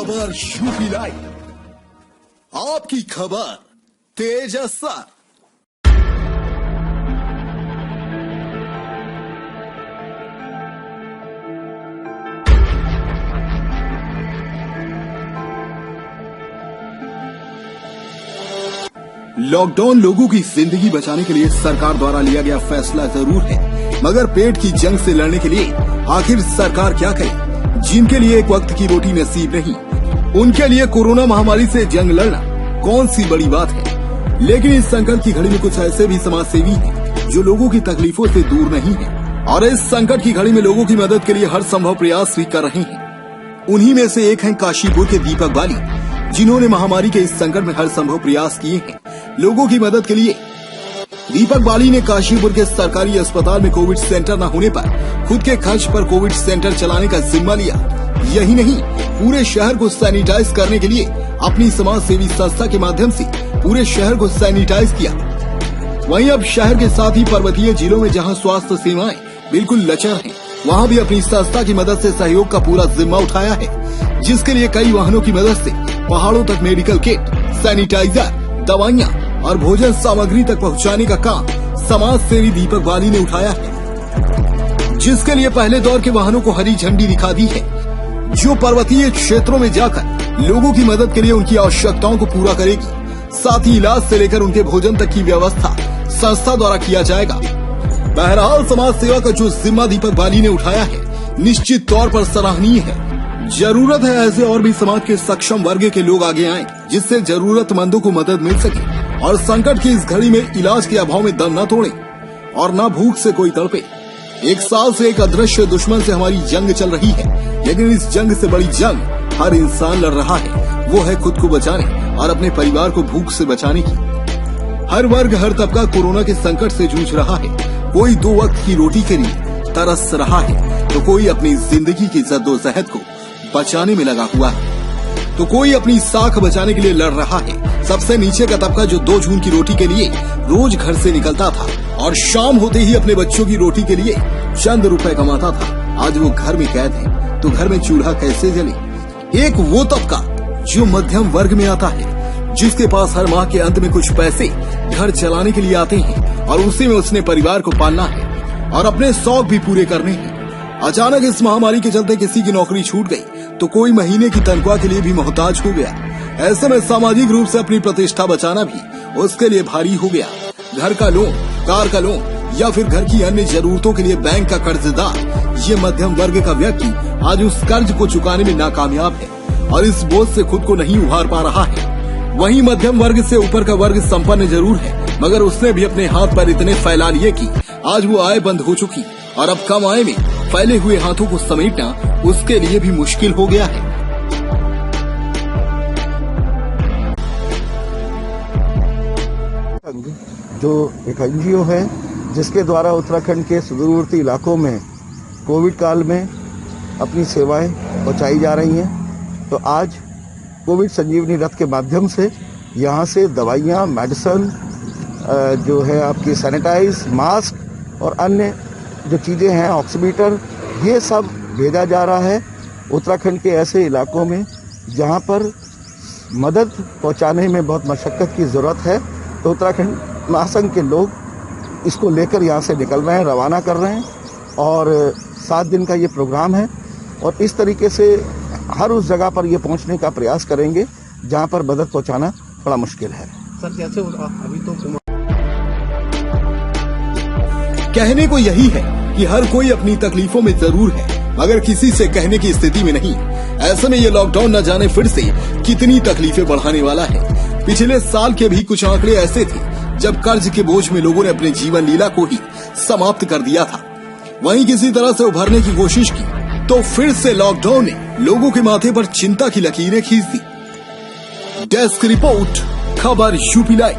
खबर UP live, आपकी खबर तेज असर। लॉकडाउन लोगों की जिंदगी बचाने के लिए सरकार द्वारा लिया गया फैसला जरूर है, मगर पेट की जंग से लड़ने के लिए आखिर सरकार क्या करे? जिनके लिए एक वक्त की रोटी नसीब नहीं, उनके लिए कोरोना महामारी से जंग लड़ना कौन सी बड़ी बात है। लेकिन इस संकट की घड़ी में कुछ ऐसे भी समाज सेवी हैं जो लोगों की तकलीफों से दूर नहीं है और इस संकट की घड़ी में लोगों की मदद के लिए हर संभव प्रयास भी कर रहे हैं। उन्हीं में से एक हैं काशीपुर के दीपक बाली, जिन्होंने महामारी के इस संकट में हर संभव प्रयास किए हैं लोगों की मदद के लिए। दीपक बाली ने काशीपुर के सरकारी अस्पताल में कोविड सेंटर न होने पर खुद के खर्च पर कोविड सेंटर चलाने का जिम्मा लिया। यही नहीं, पूरे शहर को सैनिटाइज करने के लिए अपनी समाज सेवी संस्था के माध्यम से पूरे शहर को सैनिटाइज किया। वहीं अब शहर के साथ ही पर्वतीय जिलों में जहां स्वास्थ्य सेवाएं बिल्कुल लचर हैं, वहां भी अपनी संस्था की मदद से सहयोग का पूरा जिम्मा उठाया है, जिसके लिए कई वाहनों की मदद से पहाड़ों तक मेडिकल किट, सैनिटाइजर, दवाइयाँ और भोजन सामग्री तक पहुंचाने का काम समाज सेवी दीपक बाली ने उठाया है, जिसके लिए पहले दौर के वाहनों को हरी झंडी दिखा दी है, जो पर्वतीय क्षेत्रों में जाकर लोगों की मदद के लिए उनकी आवश्यकताओं को पूरा करेगी। साथ ही इलाज से लेकर उनके भोजन तक की व्यवस्था संस्था द्वारा किया जाएगा। बहरहाल समाज सेवा का जो जिम्मा दीपक बाली ने उठाया है, निश्चित तौर पर सराहनीय है। जरूरत है ऐसे और भी समाज के सक्षम वर्ग के लोग आगे आएं, जिससे जरूरतमंदों को मदद मिल सके और संकट की इस घड़ी में इलाज के अभाव में दम न तोड़े और न भूख से कोई तड़पे। एक साल से एक अदृश्य दुश्मन से हमारी जंग चल रही है, लेकिन इस जंग से बड़ी जंग हर इंसान लड़ रहा है, वो है खुद को बचाने और अपने परिवार को भूख से बचाने की। हर वर्ग, हर तबका कोरोना के संकट से जूझ रहा है। कोई 2 वक्त की रोटी के लिए तरस रहा है, तो कोई अपनी जिंदगी की जद्दोजहद को बचाने में लगा हुआ है, तो कोई अपनी साख बचाने के लिए लड़ रहा है। सबसे नीचे का तबका जो 2 जून की रोटी के लिए रोज घर से निकलता था और शाम होते ही अपने बच्चों की रोटी के लिए चंद रुपए कमाता था, आज वो घर में कैद है, तो घर में चूल्हा कैसे जले। एक वो तबका जो मध्यम वर्ग में आता है, जिसके पास हर माह के अंत में कुछ पैसे घर चलाने के लिए आते हैं और उसी में उसने परिवार को पालना है और अपने शौक भी पूरे करने हैं। अचानक इस महामारी के चलते किसी की नौकरी छूट गई, तो कोई महीने की तनख्वाह के लिए भी मोहताज हो गया। ऐसे में सामाजिक रूप से अपनी प्रतिष्ठा बचाना भी उसके लिए भारी हो गया। घर का लोन, कार का लोन या फिर घर की अन्य जरूरतों के लिए बैंक का कर्जदार, ये मध्यम वर्ग का व्यक्ति आज उस कर्ज को चुकाने में नाकामयाब है और इस बोझ से खुद को नहीं उभार पा रहा है। वहीं मध्यम वर्ग से ऊपर का वर्ग संपन्न जरूर है, मगर उसने भी अपने हाथ पैर इतने फैला लिए कि आज वो आय बंद हो चुकी और अब कम आय में फैले हुए हाथों को समेटना उसके लिए भी मुश्किल हो गया है। जो एक एनजीओ है, जिसके द्वारा उत्तराखंड के सुदूरवर्ती इलाकों में कोविड काल में अपनी सेवाएं पहुंचाई जा रही हैं, तो आज कोविड संजीवनी रथ के माध्यम से यहाँ से दवाइयाँ, मेडिसिन, जो है आपकी सैनिटाइज, मास्क और अन्य जो चीज़ें हैं, ऑक्सीमीटर, ये सब भेजा जा रहा है उत्तराखंड के ऐसे इलाकों में जहाँ पर मदद पहुँचाने में बहुत मशक्क़त की ज़रूरत है। तो उत्तराखंड महासंघ के लोग इसको लेकर यहाँ से निकल रहे हैं, रवाना कर रहे हैं और 7 दिन का ये प्रोग्राम है और इस तरीके से हर उस जगह पर ये पहुँचने का प्रयास करेंगे जहाँ पर मदद पहुँचाना बड़ा मुश्किल है। सर कैसे अभी तो कहने को यही है कि हर कोई अपनी तकलीफों में जरूर है, मगर किसी से कहने की स्थिति में नहीं। ऐसे में ये लॉकडाउन न जाने फिर से कितनी तकलीफें बढ़ाने वाला है। पिछले साल के भी कुछ आंकड़े ऐसे थे जब कर्ज के बोझ में लोगों ने अपने जीवन लीला को ही समाप्त कर दिया था। वहीं किसी तरह से उभरने की कोशिश की तो फिर से लॉकडाउन ने लोगों के माथे पर चिंता की लकीरें खींच दी। डेस्क रिपोर्ट, खबर यूपी लाइव।